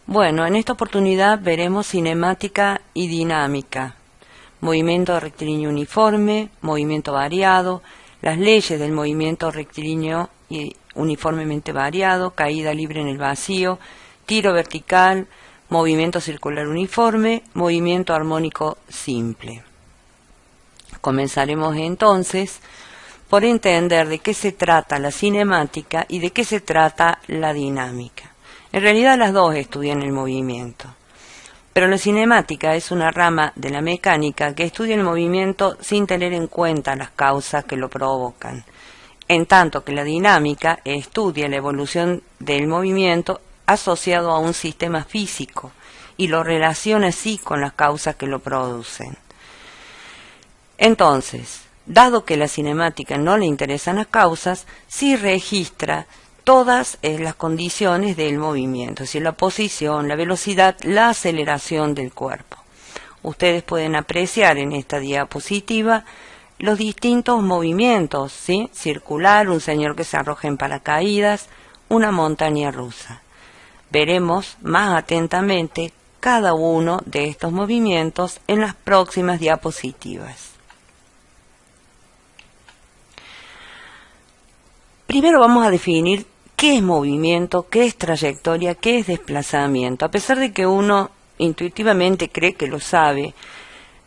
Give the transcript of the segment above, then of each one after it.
Bueno, en esta oportunidad veremos cinemática y dinámica, movimiento rectilíneo uniforme, movimiento variado, las leyes del movimiento rectilíneo y uniformemente variado, caída libre en el vacío, tiro vertical, movimiento circular uniforme, movimiento armónico simple. Comenzaremos entonces por entender de qué se trata la cinemática y de qué se trata la dinámica. En realidad las dos estudian el movimiento, pero la cinemática es una rama de la mecánica que estudia el movimiento sin tener en cuenta las causas que lo provocan, en tanto que la dinámica estudia la evolución del movimiento asociado a un sistema físico y lo relaciona así con las causas que lo producen. Entonces, dado que a la cinemática no le interesan las causas, sí registra todas las condiciones del movimiento, es decir, la posición, la velocidad, la aceleración del cuerpo. Ustedes pueden apreciar en esta diapositiva los distintos movimientos, ¿sí? Circular, un señor que se arroja en paracaídas, una montaña rusa. Veremos más atentamente cada uno de estos movimientos en las próximas diapositivas. Primero vamos a definir qué es movimiento, qué es trayectoria, qué es desplazamiento. A pesar de que uno intuitivamente cree que lo sabe,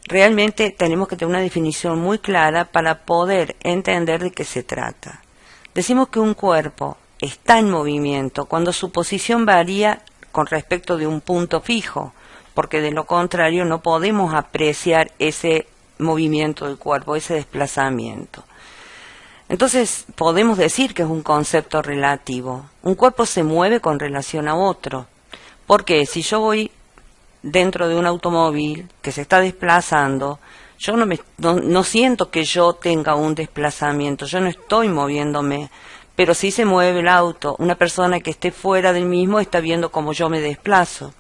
realmente tenemos que tener una definición muy clara para poder entender de qué se trata. Decimos que un cuerpo está en movimiento cuando su posición varía con respecto de un punto fijo, porque de lo contrario no podemos apreciar ese movimiento del cuerpo, ese desplazamiento. Entonces podemos decir que es un concepto relativo. Un cuerpo se mueve con relación a otro. Porque si yo voy dentro de un automóvil que se está desplazando, yo no siento que yo tenga un desplazamiento, yo no estoy moviéndome, pero si se mueve el auto, una persona que esté fuera del mismo está viendo cómo yo me desplazo.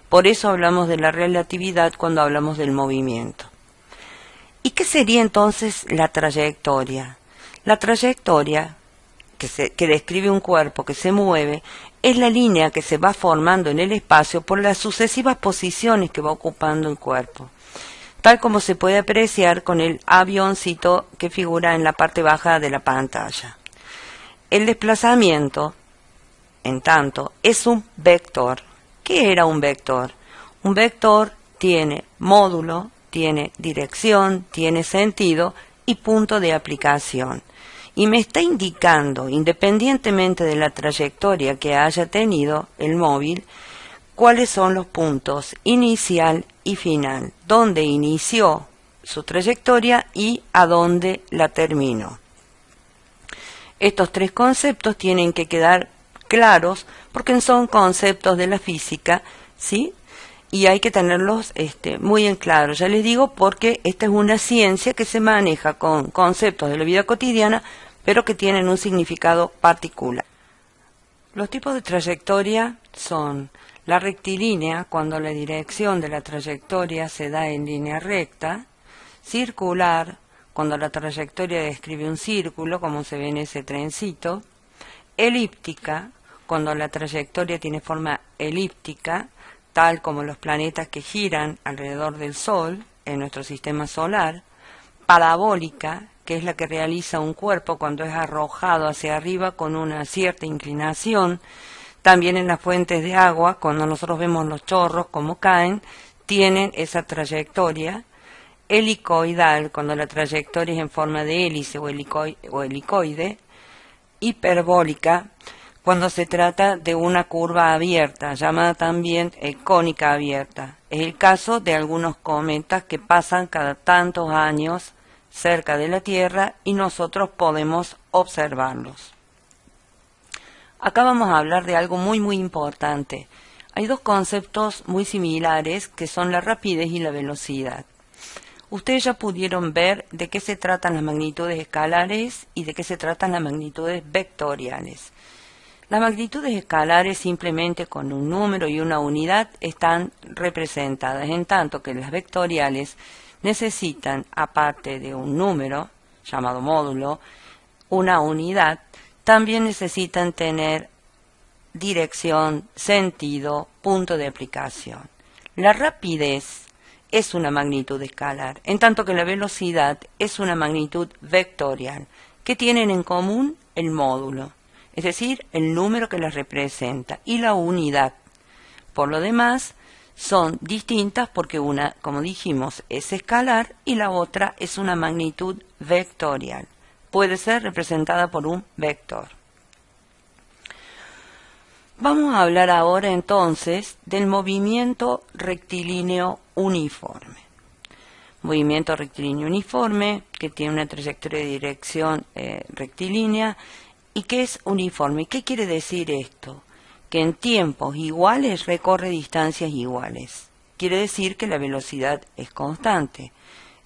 Por eso hablamos de la relatividad cuando hablamos del movimiento. ¿Y qué sería entonces la trayectoria? La trayectoria que describe un cuerpo que se mueve es la línea que se va formando en el espacio por las sucesivas posiciones que va ocupando el cuerpo, tal como se puede apreciar con el avioncito que figura en la parte baja de la pantalla. El desplazamiento, en tanto, es un vector. ¿Qué era un vector? Un vector tiene módulo, tiene dirección, tiene sentido y punto de aplicación. Y me está indicando, independientemente de la trayectoria que haya tenido el móvil, cuáles son los puntos inicial y final, dónde inició su trayectoria y a dónde la terminó. Estos tres conceptos tienen que quedar claros porque son conceptos de la física, ¿sí? Y hay que tenerlos muy en claro. Ya les digo porque esta es una ciencia que se maneja con conceptos de la vida cotidiana, pero que tienen un significado particular. Los tipos de trayectoria son la rectilínea, cuando la dirección de la trayectoria se da en línea recta; circular, cuando la trayectoria describe un círculo, como se ve en ese trencito; elíptica, cuando la trayectoria tiene forma elíptica, tal como los planetas que giran alrededor del Sol en nuestro sistema solar; parabólica, que es la que realiza un cuerpo cuando es arrojado hacia arriba con una cierta inclinación. También en las fuentes de agua, cuando nosotros vemos los chorros como caen, tienen esa trayectoria. Helicoidal, cuando la trayectoria es en forma de hélice o helicoide. Hiperbólica, cuando se trata de una curva abierta, llamada también cónica abierta. Es el caso de algunos cometas que pasan cada tantos años cerca de la Tierra y nosotros podemos observarlos. Acá vamos a hablar de algo muy importante. Hay dos conceptos muy similares que son la rapidez y la velocidad. Ustedes ya pudieron ver de qué se tratan las magnitudes escalares y de qué se tratan las magnitudes vectoriales. Las magnitudes escalares simplemente con un número y una unidad están representadas, en tanto que las vectoriales necesitan, aparte de un número, llamado módulo, una unidad, también necesitan tener dirección, sentido, punto de aplicación. La rapidez es una magnitud escalar, en tanto que la velocidad es una magnitud vectorial, que tienen en común el módulo, es decir, el número que las representa, y la unidad. Por lo demás, son distintas porque una, como dijimos, es escalar y la otra es una magnitud vectorial. Puede ser representada por un vector. Vamos a hablar ahora entonces del movimiento rectilíneo uniforme. Movimiento rectilíneo uniforme que tiene una trayectoria de dirección rectilínea y que es uniforme. ¿Qué quiere decir esto? Que en tiempos iguales recorre distancias iguales. Quiere decir que la velocidad es constante.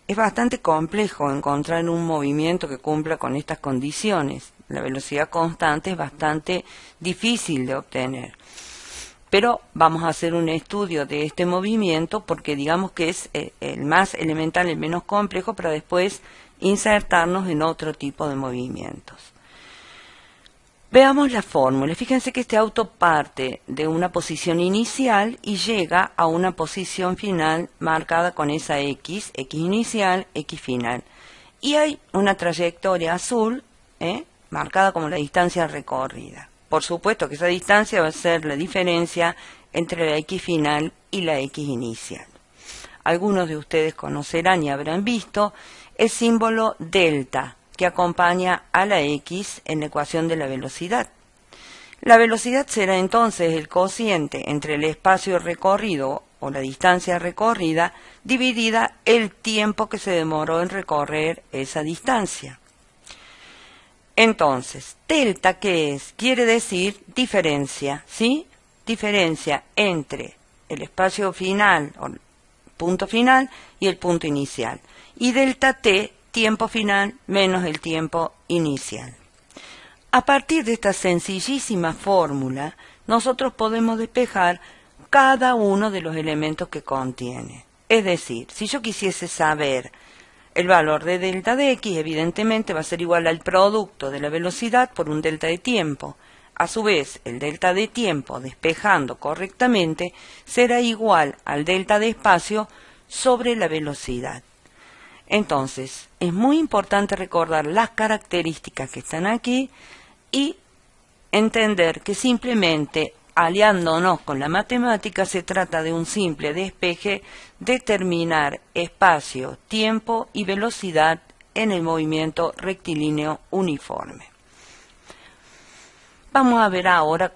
Es bastante complejo encontrar un movimiento que cumpla con estas condiciones. La velocidad constante es bastante difícil de obtener. Pero vamos a hacer un estudio de este movimiento porque digamos que es el más elemental, el menos complejo, para después insertarnos en otro tipo de movimientos. Veamos la fórmula. Fíjense que este auto parte de una posición inicial y llega a una posición final marcada con esa X, X inicial, X final. Y hay una trayectoria azul, marcada como la distancia recorrida. Por supuesto que esa distancia va a ser la diferencia entre la X final y la X inicial. Algunos de ustedes conocerán y habrán visto el símbolo delta, que acompaña a la X en la ecuación de la velocidad. La velocidad será entonces el cociente entre el espacio recorrido o la distancia recorrida dividida el tiempo que se demoró en recorrer esa distancia. Entonces, delta, ¿qué es? Quiere decir diferencia, ¿sí? Diferencia entre el espacio final o el punto final y el punto inicial. Y delta t, tiempo final menos el tiempo inicial. A partir de esta sencillísima fórmula, nosotros podemos despejar cada uno de los elementos que contiene. Es decir, si yo quisiese saber el valor de delta de x, evidentemente va a ser igual al producto de la velocidad por un delta de tiempo. A su vez, el delta de tiempo, despejando correctamente, será igual al delta de espacio sobre la velocidad. Entonces, es muy importante recordar las características que están aquí y entender que simplemente aliándonos con la matemática se trata de un simple despeje, determinar espacio, tiempo y velocidad en el movimiento rectilíneo uniforme. Vamos a ver ahora,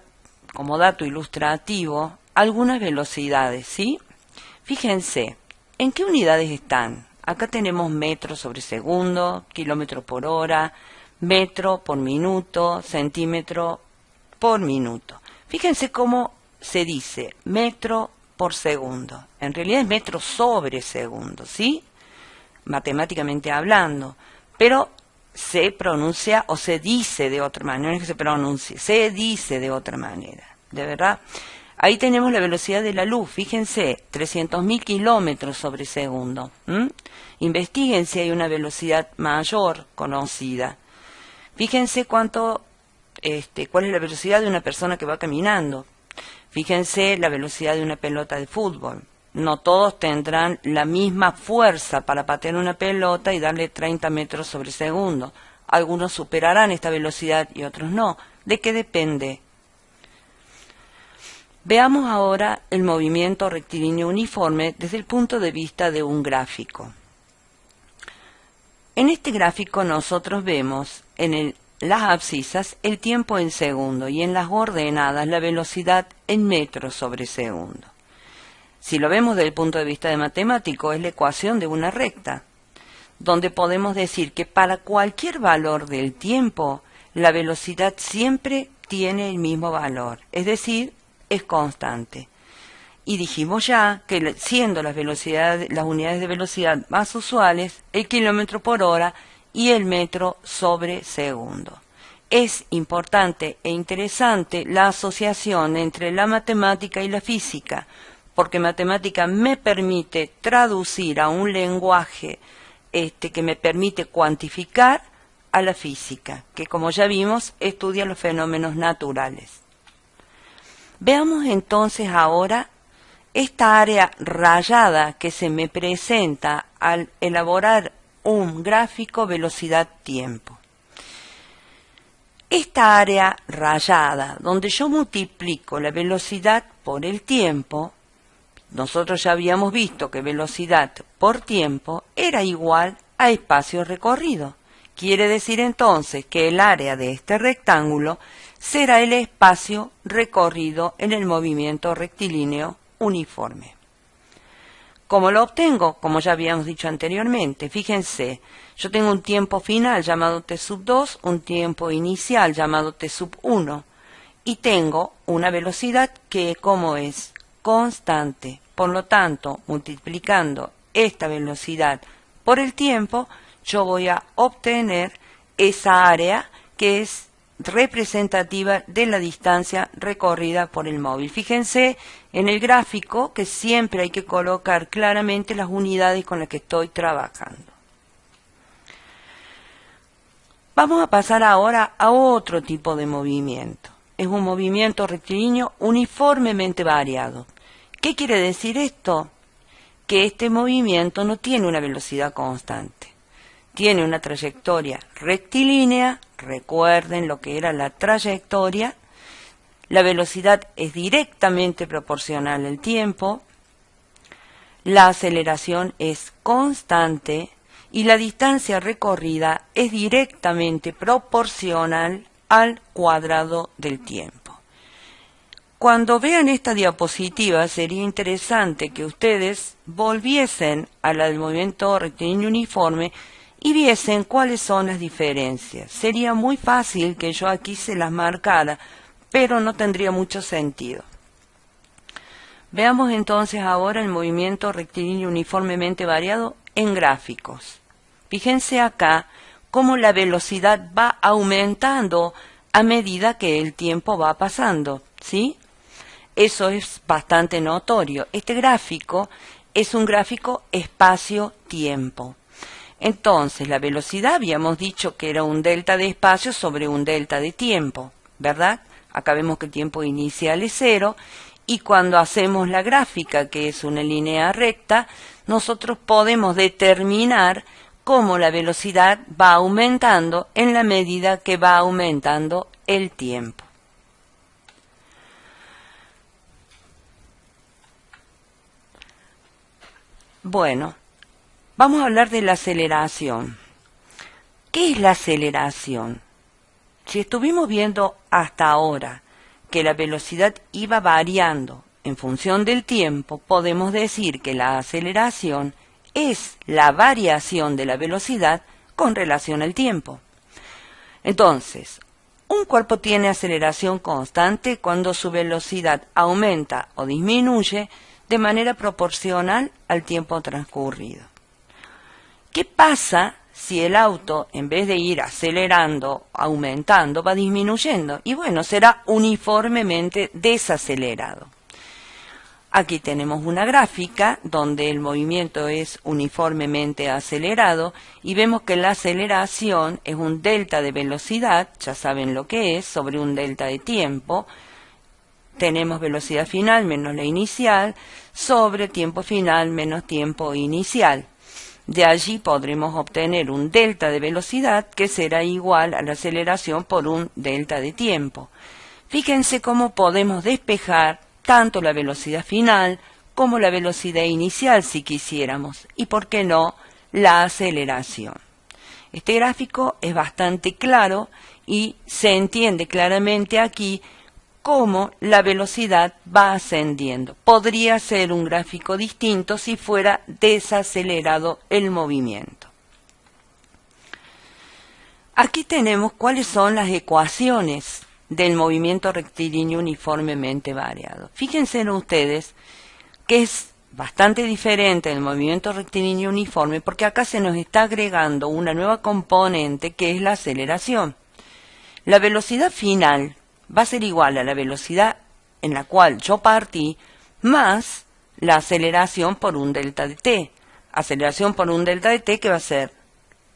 como dato ilustrativo, algunas velocidades, ¿sí? Fíjense, ¿en qué unidades están? Acá tenemos metros sobre segundo, kilómetro por hora, metro por minuto, centímetro por minuto. Fíjense cómo se dice metro por segundo. En realidad es metro sobre segundo, ¿sí? Matemáticamente hablando. Pero se pronuncia o se dice de otra manera, no es que se pronuncie, se dice de otra manera. ¿De verdad? Ahí tenemos la velocidad de la luz, fíjense, 300.000 kilómetros sobre segundo. Investiguen si hay una velocidad mayor conocida. Fíjense cuál es la velocidad de una persona que va caminando. Fíjense la velocidad de una pelota de fútbol. No todos tendrán la misma fuerza para patear una pelota y darle 30 metros sobre segundo. Algunos superarán esta velocidad y otros no. ¿De qué depende? Veamos ahora el movimiento rectilíneo uniforme desde el punto de vista de un gráfico. En este gráfico nosotros vemos en las abscisas el tiempo en segundo y en las ordenadas la velocidad en metros sobre segundo. Si lo vemos desde el punto de vista de matemático, es la ecuación de una recta, donde podemos decir que para cualquier valor del tiempo, la velocidad siempre tiene el mismo valor, es decir, es constante. Y dijimos ya que siendo las unidades de velocidad más usuales, el kilómetro por hora y el metro sobre segundo. Es importante e interesante la asociación entre la matemática y la física, porque matemática me permite traducir a un lenguaje que me permite cuantificar a la física, que como ya vimos estudia los fenómenos naturales. Veamos entonces ahora esta área rayada que se me presenta al elaborar un gráfico velocidad-tiempo. Esta área rayada, donde yo multiplico la velocidad por el tiempo, nosotros ya habíamos visto que velocidad por tiempo era igual a espacio recorrido. Quiere decir entonces que el área de este rectángulo será el espacio recorrido en el movimiento rectilíneo uniforme. ¿Cómo lo obtengo? Como ya habíamos dicho anteriormente, fíjense, yo tengo un tiempo final llamado t sub 2, un tiempo inicial llamado t sub 1 y tengo una velocidad que, ¿cómo es? Constante. Por lo tanto, multiplicando esta velocidad por el tiempo, yo voy a obtener esa área que es representativa de la distancia recorrida por el móvil. Fíjense en el gráfico que siempre hay que colocar claramente las unidades con las que estoy trabajando. Vamos a pasar ahora a otro tipo de movimiento. Es un movimiento rectilíneo uniformemente variado. ¿Qué quiere decir esto? Que este movimiento no tiene una velocidad constante. Tiene una trayectoria rectilínea, recuerden lo que era la trayectoria, la velocidad es directamente proporcional al tiempo, la aceleración es constante y la distancia recorrida es directamente proporcional al cuadrado del tiempo. Cuando vean esta diapositiva sería interesante que ustedes volviesen a la del movimiento rectilíneo uniforme y viesen cuáles son las diferencias. Sería muy fácil que yo aquí se las marcara, pero no tendría mucho sentido. Veamos entonces ahora el movimiento rectilíneo uniformemente variado en gráficos. Fíjense acá cómo la velocidad va aumentando a medida que el tiempo va pasando, ¿sí? Eso es bastante notorio. Este gráfico es un gráfico espacio-tiempo. Entonces, la velocidad habíamos dicho que era un delta de espacio sobre un delta de tiempo, ¿verdad? Acá vemos que el tiempo inicial es 0 y cuando hacemos la gráfica, que es una línea recta, nosotros podemos determinar cómo la velocidad va aumentando en la medida que va aumentando el tiempo. Bueno. Vamos a hablar de la aceleración. ¿Qué es la aceleración? Si estuvimos viendo hasta ahora que la velocidad iba variando en función del tiempo, podemos decir que la aceleración es la variación de la velocidad con relación al tiempo. Entonces, un cuerpo tiene aceleración constante cuando su velocidad aumenta o disminuye de manera proporcional al tiempo transcurrido. ¿Qué pasa si el auto, en vez de ir acelerando, aumentando, va disminuyendo? Y bueno, será uniformemente desacelerado. Aquí tenemos una gráfica donde el movimiento es uniformemente acelerado y vemos que la aceleración es un delta de velocidad, ya saben lo que es, sobre un delta de tiempo. Tenemos velocidad final menos la inicial sobre tiempo final menos tiempo inicial. De allí podremos obtener un delta de velocidad que será igual a la aceleración por un delta de tiempo. Fíjense cómo podemos despejar tanto la velocidad final como la velocidad inicial si quisiéramos, y por qué no, la aceleración. Este gráfico es bastante claro y se entiende claramente aquí cómo la velocidad va ascendiendo. Podría ser un gráfico distinto si fuera desacelerado el movimiento. Aquí tenemos cuáles son las ecuaciones del movimiento rectilíneo uniformemente variado. Fíjense en ustedes que es bastante diferente del movimiento rectilíneo uniforme porque acá se nos está agregando una nueva componente que es la aceleración. La velocidad final va a ser igual a la velocidad en la cual yo partí más la aceleración por un delta de t. Aceleración por un delta de t que va a ser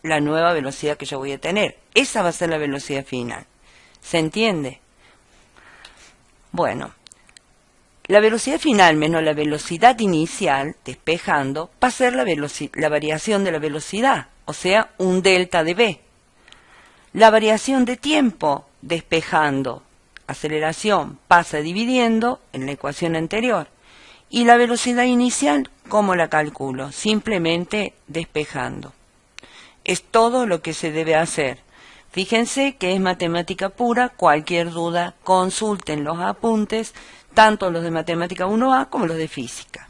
la nueva velocidad que yo voy a tener. Esa va a ser la velocidad final. ¿Se entiende? Bueno, La velocidad final menos la velocidad inicial, despejando, va a ser la variación de la velocidad, o sea, un delta de v. La variación de tiempo, despejando, aceleración, pasa dividiendo en la ecuación anterior. Y la velocidad inicial, ¿cómo la calculo? Simplemente despejando. Es todo lo que se debe hacer. Fíjense que es matemática pura, cualquier duda consulten los apuntes, tanto los de matemática 1A como los de física.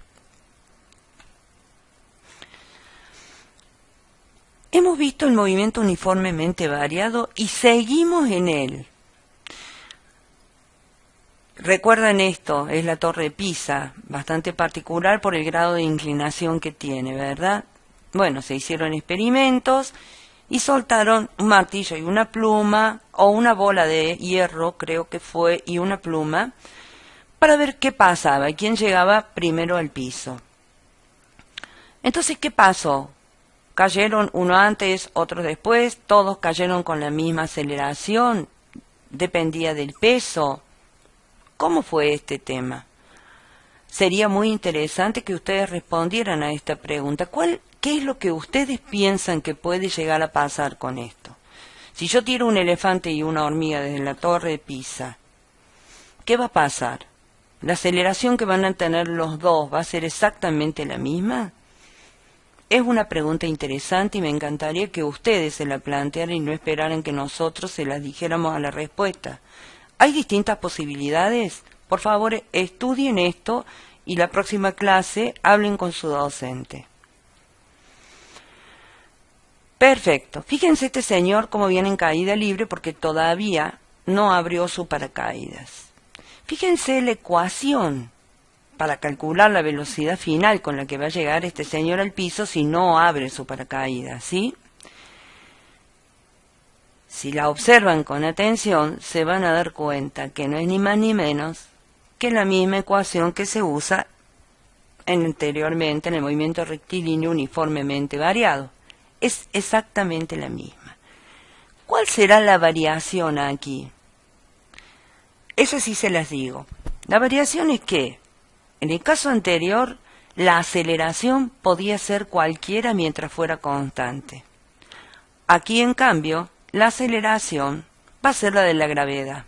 Hemos visto el movimiento uniformemente variado y seguimos en él. Recuerdan esto, es la Torre de Pisa, bastante particular por el grado de inclinación que tiene, ¿verdad? Bueno, se hicieron experimentos y soltaron un martillo y una pluma, o una bola de hierro, creo que fue, y una pluma, para ver qué pasaba y quién llegaba primero al piso. Entonces, ¿qué pasó? Cayeron uno antes, otro después, todos cayeron con la misma aceleración, dependía del peso. ¿Cómo fue este tema? Sería muy interesante que ustedes respondieran a esta pregunta. ¿Qué es lo que ustedes piensan que puede llegar a pasar con esto? Si yo tiro un elefante y una hormiga desde la Torre de Pisa, ¿qué va a pasar? ¿La aceleración que van a tener los dos va a ser exactamente la misma? Es una pregunta interesante y me encantaría que ustedes se la plantearan y no esperaran que nosotros se las dijéramos a la respuesta. ¿Hay distintas posibilidades? Por favor, estudien esto y la próxima clase hablen con su docente. Perfecto. Fíjense este señor cómo viene en caída libre porque todavía no abrió su paracaídas. Fíjense la ecuación para calcular la velocidad final con la que va a llegar este señor al piso si no abre su paracaídas, ¿sí? Si la observan con atención, se van a dar cuenta que no es ni más ni menos que la misma ecuación que se usa anteriormente en el movimiento rectilíneo uniformemente variado. Es exactamente la misma. ¿Cuál será la variación aquí? Eso sí se las digo. La variación es que, en el caso anterior, la aceleración podía ser cualquiera mientras fuera constante. Aquí, en cambio, la aceleración va a ser la de la gravedad.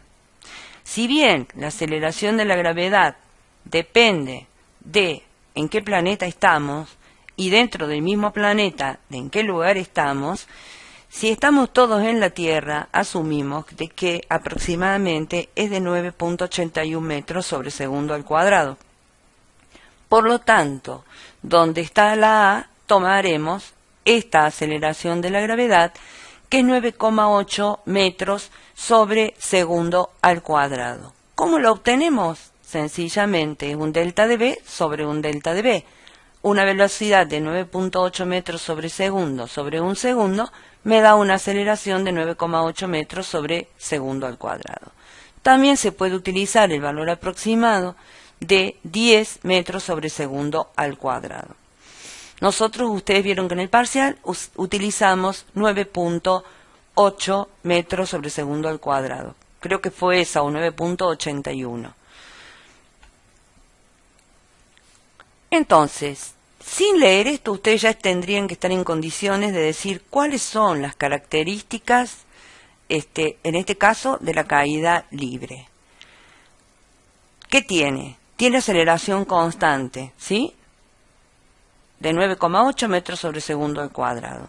Si bien la aceleración de la gravedad depende de en qué planeta estamos y dentro del mismo planeta de en qué lugar estamos, si estamos todos en la Tierra, asumimos de que aproximadamente es de 9.81 metros sobre segundo al cuadrado. Por lo tanto, donde está la A, tomaremos esta aceleración de la gravedad, que es 9,8 metros sobre segundo al cuadrado. ¿Cómo lo obtenemos? Sencillamente es un delta de v sobre un delta de v. Una velocidad de 9,8 metros sobre un segundo me da una aceleración de 9,8 metros sobre segundo al cuadrado. También se puede utilizar el valor aproximado de 10 metros sobre segundo al cuadrado. Nosotros, ustedes vieron que en el parcial utilizamos 9,8 metros sobre segundo al cuadrado. Creo que fue esa, o 9,81. Entonces, sin leer esto, ustedes ya tendrían que estar en condiciones de decir cuáles son las características, en este caso, de la caída libre. ¿Qué tiene? Tiene aceleración constante, ¿sí? De 9,8 metros sobre segundo al cuadrado.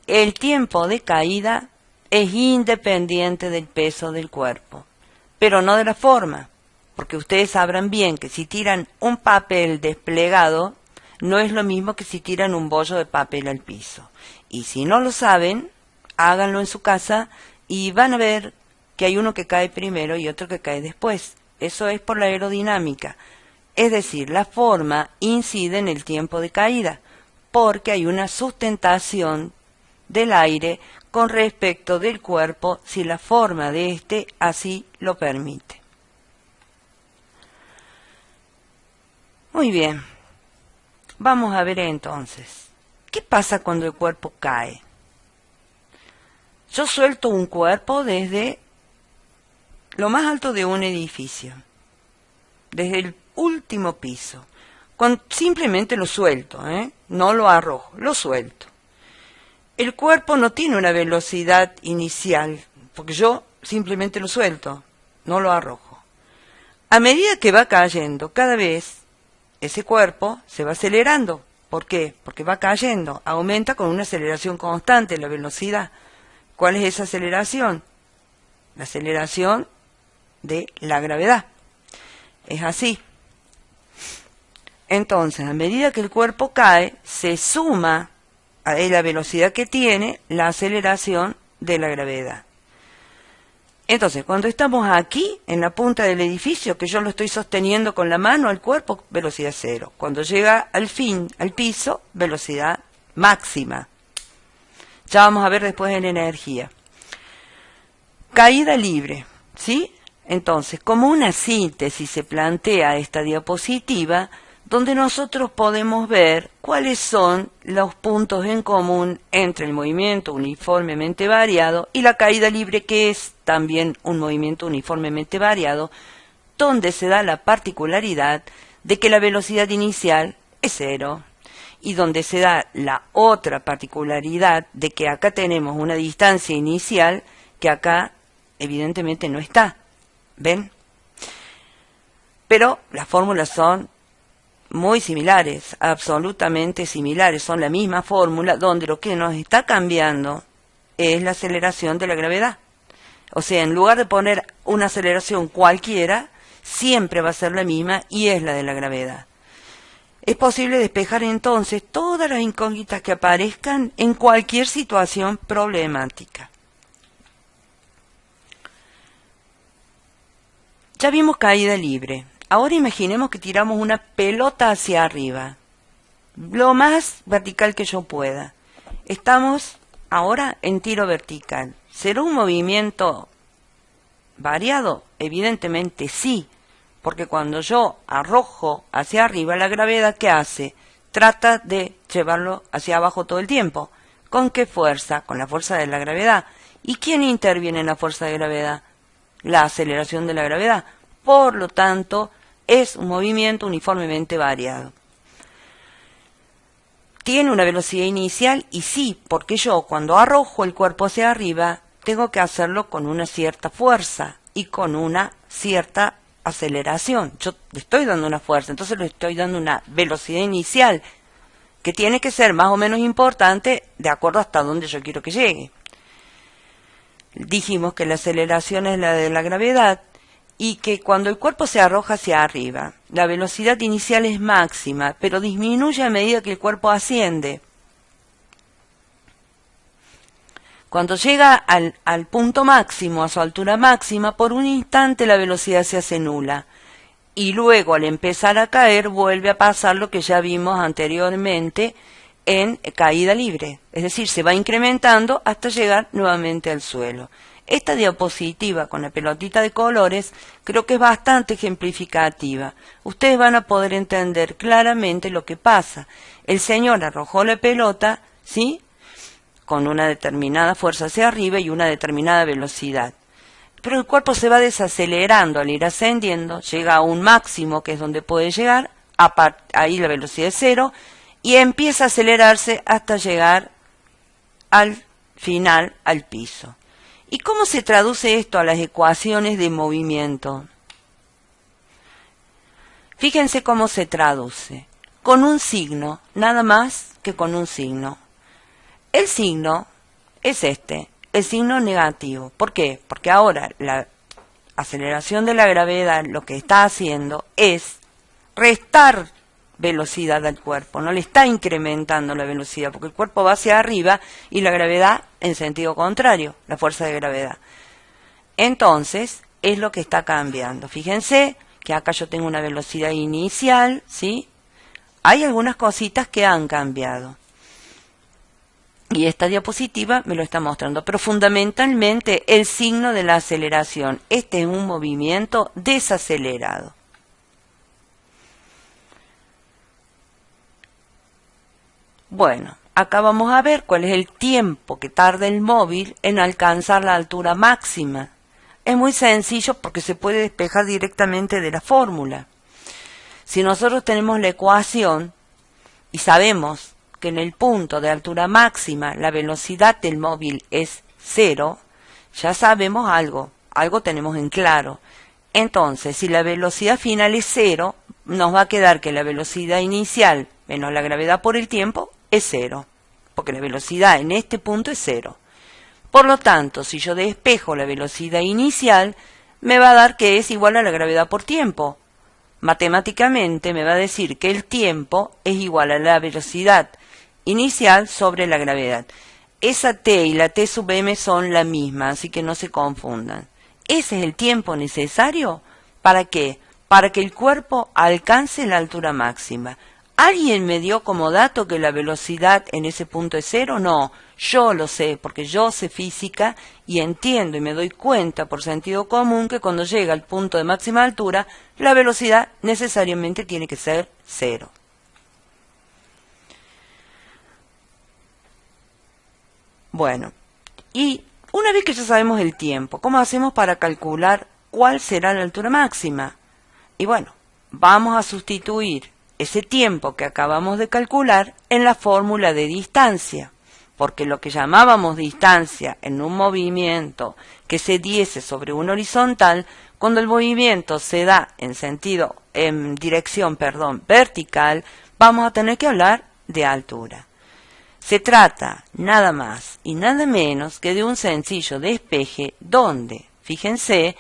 El tiempo de caída es independiente del peso del cuerpo, pero no de la forma, porque ustedes sabrán bien que si tiran un papel desplegado, no es lo mismo que si tiran un bollo de papel al piso. Y si no lo saben, háganlo en su casa y van a ver que hay uno que cae primero y otro que cae después. Eso es por la aerodinámica. Es decir, la forma incide en el tiempo de caída, porque hay una sustentación del aire con respecto del cuerpo si la forma de éste así lo permite. Muy bien. Vamos a ver entonces, ¿qué pasa cuando el cuerpo cae? Yo suelto un cuerpo desde lo más alto de un edificio. desde el último piso. Simplemente lo suelto, no lo arrojo, lo suelto. El cuerpo no tiene una velocidad inicial, porque yo simplemente lo suelto, no lo arrojo. A medida que va cayendo, cada vez ese cuerpo se va acelerando. ¿Por qué? Porque va cayendo, aumenta con una aceleración constante la velocidad. ¿Cuál es esa aceleración? La aceleración de la gravedad. Es así. Entonces, a medida que el cuerpo cae, se suma a la velocidad que tiene la aceleración de la gravedad. Entonces, cuando estamos aquí, en la punta del edificio, que yo lo estoy sosteniendo con la mano al cuerpo, velocidad cero. Cuando llega al fin, al piso, velocidad máxima. Ya vamos a ver después en energía. Caída libre, ¿sí? Entonces, como una síntesis se plantea esta diapositiva, donde nosotros podemos ver cuáles son los puntos en común entre el movimiento uniformemente variado y la caída libre, que es también un movimiento uniformemente variado, donde se da la particularidad de que la velocidad inicial es cero, y donde se da la otra particularidad de que acá tenemos una distancia inicial que acá evidentemente no está. ¿Ven? Pero las fórmulas son muy similares, absolutamente similares, son la misma fórmula, donde lo que nos está cambiando es la aceleración de la gravedad. O sea, en lugar de poner una aceleración cualquiera, siempre va a ser la misma y es la de la gravedad. Es posible despejar entonces todas las incógnitas que aparezcan en cualquier situación problemática. Ya vimos caída libre. Ahora imaginemos que tiramos una pelota hacia arriba, lo más vertical que yo pueda. Estamos ahora en tiro vertical. ¿Será un movimiento variado? Evidentemente sí, porque cuando yo arrojo hacia arriba, la gravedad, ¿qué hace? Trata de llevarlo hacia abajo todo el tiempo. ¿Con qué fuerza? Con la fuerza de la gravedad. ¿Y quién interviene en la fuerza de gravedad? La aceleración de la gravedad. Por lo tanto, es un movimiento uniformemente variado. ¿Tiene una velocidad inicial? Y sí, porque yo cuando arrojo el cuerpo hacia arriba, tengo que hacerlo con una cierta fuerza y con una cierta aceleración. Yo le estoy dando una fuerza, entonces le estoy dando una velocidad inicial que tiene que ser más o menos importante de acuerdo hasta donde yo quiero que llegue. Dijimos que la aceleración es la de la gravedad y que cuando el cuerpo se arroja hacia arriba, la velocidad inicial es máxima, pero disminuye a medida que el cuerpo asciende. Cuando llega al punto máximo, a su altura máxima, por un instante la velocidad se hace nula. Y luego, al empezar a caer, vuelve a pasar lo que ya vimos anteriormente en caída libre. Es decir, se va incrementando hasta llegar nuevamente al suelo. Esta diapositiva con la pelotita de colores creo que es bastante ejemplificativa. Ustedes van a poder entender claramente lo que pasa. El señor arrojó la pelota, ¿sí?, con una determinada fuerza hacia arriba y una determinada velocidad. Pero el cuerpo se va desacelerando al ir ascendiendo, llega a un máximo que es donde puede llegar, ahí la velocidad es cero, y empieza a acelerarse hasta llegar al final, al piso. ¿Y cómo se traduce esto a las ecuaciones de movimiento? Fíjense cómo se traduce. Con un signo, nada más que con un signo. El signo es el signo negativo. ¿Por qué? Porque ahora la aceleración de la gravedad lo que está haciendo es restar velocidad al cuerpo, no le está incrementando la velocidad, porque el cuerpo va hacia arriba y la gravedad en sentido contrario, la fuerza de gravedad. Entonces, es lo que está cambiando. Fíjense que acá yo tengo una velocidad inicial, ¿sí? Hay algunas cositas que han cambiado. Y esta diapositiva me lo está mostrando, pero fundamentalmente el signo de la aceleración. Este es un movimiento desacelerado. Bueno, acá vamos a ver cuál es el tiempo que tarda el móvil en alcanzar la altura máxima. Es muy sencillo porque se puede despejar directamente de la fórmula. Si nosotros tenemos la ecuación y sabemos que en el punto de altura máxima la velocidad del móvil es 0, ya sabemos algo tenemos en claro. Entonces, si la velocidad final es 0, nos va a quedar que la velocidad inicial menos la gravedad por el tiempo es 0, porque la velocidad en este punto es 0. Por lo tanto, si yo despejo la velocidad inicial, me va a dar que es igual a la gravedad por tiempo. Matemáticamente me va a decir que el tiempo es igual a la velocidad inicial sobre la gravedad. Esa t y la t sub m son la misma, así que no se confundan. Ese es el tiempo necesario. ¿Para qué? Para que el cuerpo alcance la altura máxima. ¿Alguien me dio como dato que la velocidad en ese punto es 0? No, yo lo sé, porque yo sé física y entiendo y me doy cuenta por sentido común que cuando llega al punto de máxima altura, la velocidad necesariamente tiene que ser 0. Bueno, y una vez que ya sabemos el tiempo, ¿cómo hacemos para calcular cuál será la altura máxima? Y bueno, vamos a sustituir ese tiempo que acabamos de calcular en la fórmula de distancia, porque lo que llamábamos distancia en un movimiento que se diese sobre un horizontal, cuando el movimiento se da en dirección vertical, vamos a tener que hablar de altura. Se trata nada más y nada menos que de un sencillo despeje donde, fíjense,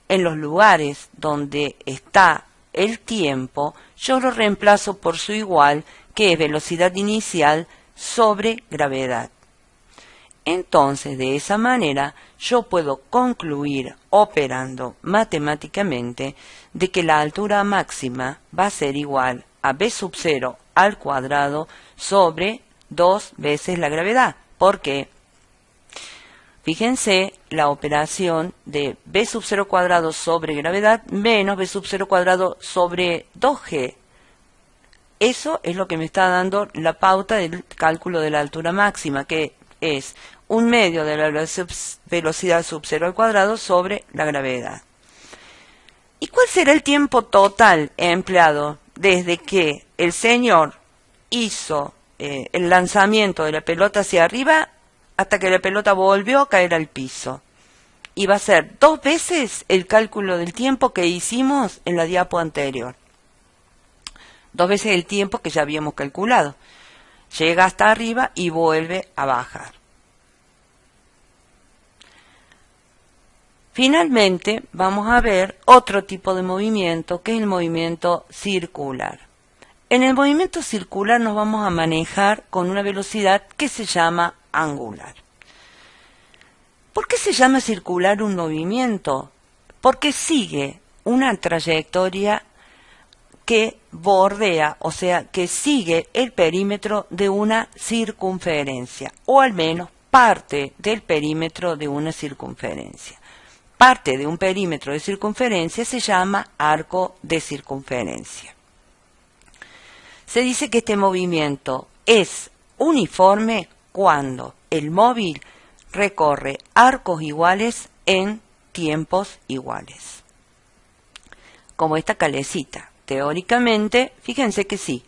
en los lugares donde está el tiempo, yo lo reemplazo por su igual, que es velocidad inicial sobre gravedad. Entonces, de esa manera, yo puedo concluir, operando matemáticamente, de que la altura máxima va a ser igual a b sub 0 al cuadrado sobre 2 veces la gravedad. ¿Por qué? Fíjense la operación de b sub 0 cuadrado sobre gravedad menos b sub 0 cuadrado sobre 2g. Eso es lo que me está dando la pauta del cálculo de la altura máxima, que es 1/2 de la velocidad sub 0 al cuadrado sobre la gravedad. ¿Y cuál será el tiempo total empleado desde que el señor hizo el lanzamiento de la pelota hacia arriba hasta que la pelota volvió a caer al piso? Y va a ser 2 veces el cálculo del tiempo que hicimos en la diapo anterior. 2 veces el tiempo que ya habíamos calculado. Llega hasta arriba y vuelve a bajar. Finalmente, vamos a ver otro tipo de movimiento, que es el movimiento circular. En el movimiento circular nos vamos a manejar con una velocidad que se llama angular. ¿Por qué se llama circular un movimiento? Porque sigue una trayectoria que bordea, o sea, que sigue el perímetro de una circunferencia, o al menos parte del perímetro de una circunferencia. Parte de un perímetro de circunferencia se llama arco de circunferencia. Se dice que este movimiento es uniforme cuando el móvil recorre arcos iguales en tiempos iguales. Como esta calecita. Teóricamente, fíjense que sí,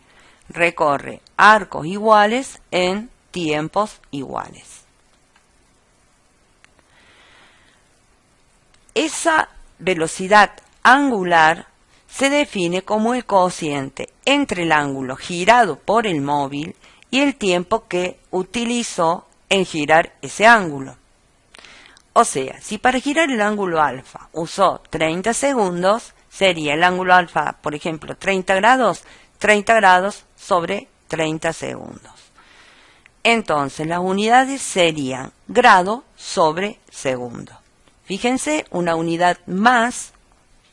recorre arcos iguales en tiempos iguales. Esa velocidad angular se define como el cociente entre el ángulo girado por el móvil y el tiempo que utilizó en girar ese ángulo. O sea, si para girar el ángulo alfa usó 30 segundos, sería el ángulo alfa, por ejemplo, 30 grados sobre 30 segundos. Entonces, las unidades serían grado sobre segundo. Fíjense, una unidad más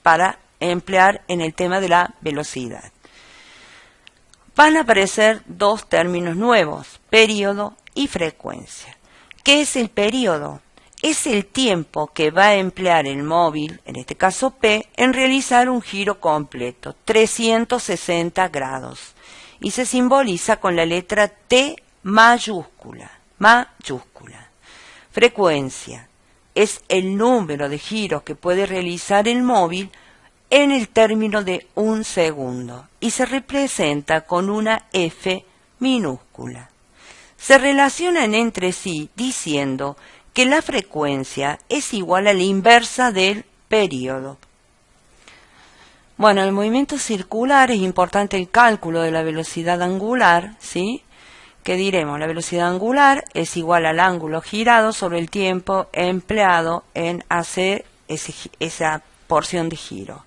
para emplear en el tema de la velocidad. Van a aparecer dos términos nuevos, período y frecuencia. ¿Qué es el período? Es el tiempo que va a emplear el móvil, en este caso P, en realizar un giro completo, 360 grados. Y se simboliza con la letra T mayúscula. Frecuencia es el número de giros que puede realizar el móvil en el término de un segundo y se representa con una F minúscula. Se relacionan entre sí diciendo que la frecuencia es igual a la inversa del período. Bueno, en el movimiento circular es importante el cálculo de la velocidad angular, ¿sí? Que diremos, la velocidad angular es igual al ángulo girado sobre el tiempo empleado en hacer esa porción de giro.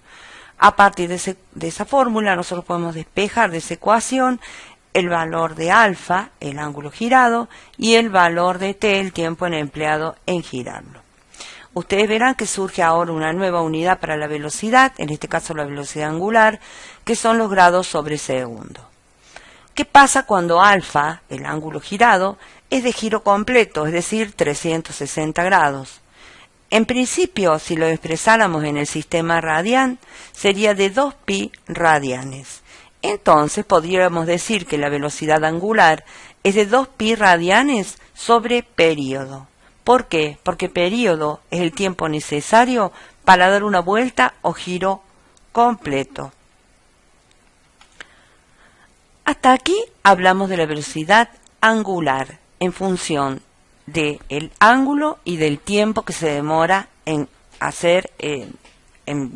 A partir de esa fórmula nosotros podemos despejar de esa ecuación el valor de alfa, el ángulo girado, y el valor de t, el tiempo empleado en girarlo. Ustedes verán que surge ahora una nueva unidad para la velocidad, en este caso la velocidad angular, que son los grados sobre segundo. ¿Qué pasa cuando alfa, el ángulo girado, es de giro completo, es decir, 360 grados? En principio, si lo expresáramos en el sistema radian, sería de 2pi radianes. Entonces podríamos decir que la velocidad angular es de 2pi radianes sobre período. ¿Por qué? Porque período es el tiempo necesario para dar una vuelta o giro completo. Hasta aquí hablamos de la velocidad angular en función del ángulo y del tiempo que se demora en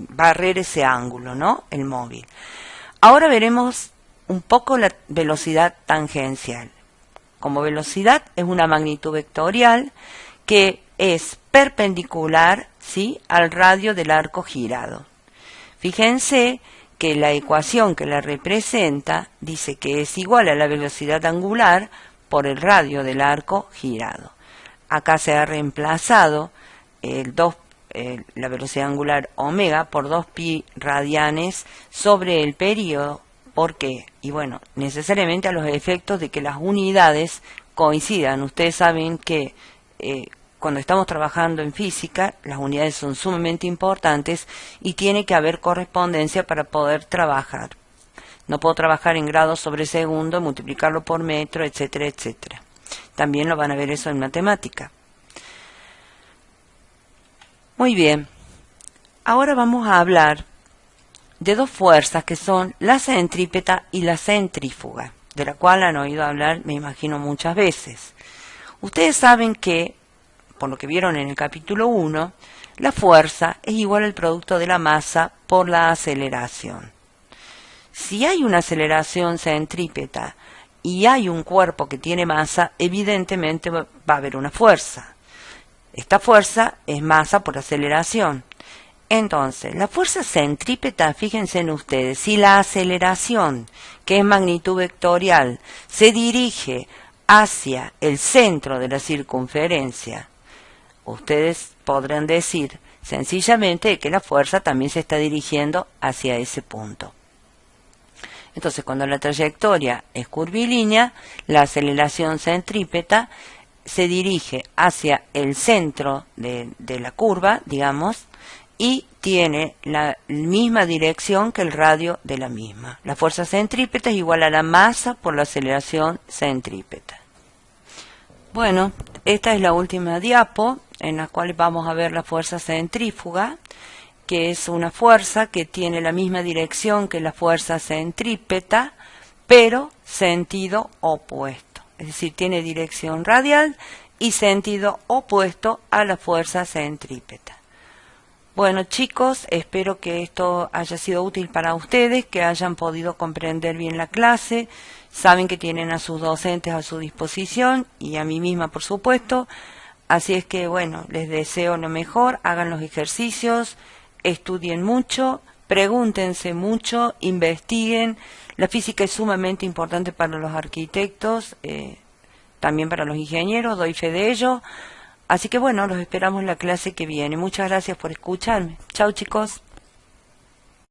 barrer ese ángulo, ¿no? El móvil. Ahora veremos un poco la velocidad tangencial. Como velocidad es una magnitud vectorial que es perpendicular, ¿sí?, al radio del arco girado. Fíjense que la ecuación que la representa dice que es igual a la velocidad angular por el radio del arco girado. Acá se ha reemplazado la velocidad angular omega por 2pi radianes sobre el período. ¿Por qué? Y bueno, necesariamente a los efectos de que las unidades coincidan. Ustedes saben que cuando estamos trabajando en física, las unidades son sumamente importantes y tiene que haber correspondencia para poder trabajar. No puedo trabajar en grados sobre segundo, multiplicarlo por metro, etcétera, etcétera. También lo van a ver eso en matemática. Muy bien. Ahora vamos a hablar de dos fuerzas que son la centrípeta y la centrífuga, de la cual han oído hablar, me imagino, muchas veces. Ustedes saben que, por lo que vieron en el capítulo 1, la fuerza es igual al producto de la masa por la aceleración. Si hay una aceleración centrípeta y hay un cuerpo que tiene masa, evidentemente va a haber una fuerza. Esta fuerza es masa por aceleración. Entonces, la fuerza centrípeta, fíjense en ustedes, si la aceleración, que es magnitud vectorial, se dirige hacia el centro de la circunferencia, ustedes podrán decir sencillamente que la fuerza también se está dirigiendo hacia ese punto. Entonces, cuando la trayectoria es curvilínea, la aceleración centrípeta se dirige hacia el centro de la curva, digamos, y tiene la misma dirección que el radio de la misma. La fuerza centrípeta es igual a la masa por la aceleración centrípeta. Bueno, esta es la última diapo en la cual vamos a ver la fuerza centrífuga, que es una fuerza que tiene la misma dirección que la fuerza centrípeta, pero sentido opuesto. Es decir, tiene dirección radial y sentido opuesto a la fuerza centrípeta. Bueno, chicos, espero que esto haya sido útil para ustedes, que hayan podido comprender bien la clase. Saben que tienen a sus docentes a su disposición y a mí misma, por supuesto. Así es que, bueno, les deseo lo mejor, hagan los ejercicios, estudien mucho, pregúntense mucho, investiguen. La física es sumamente importante para los arquitectos, también para los ingenieros, doy fe de ello. Así que bueno, los esperamos en la clase que viene. Muchas gracias por escucharme. Chao, chicos.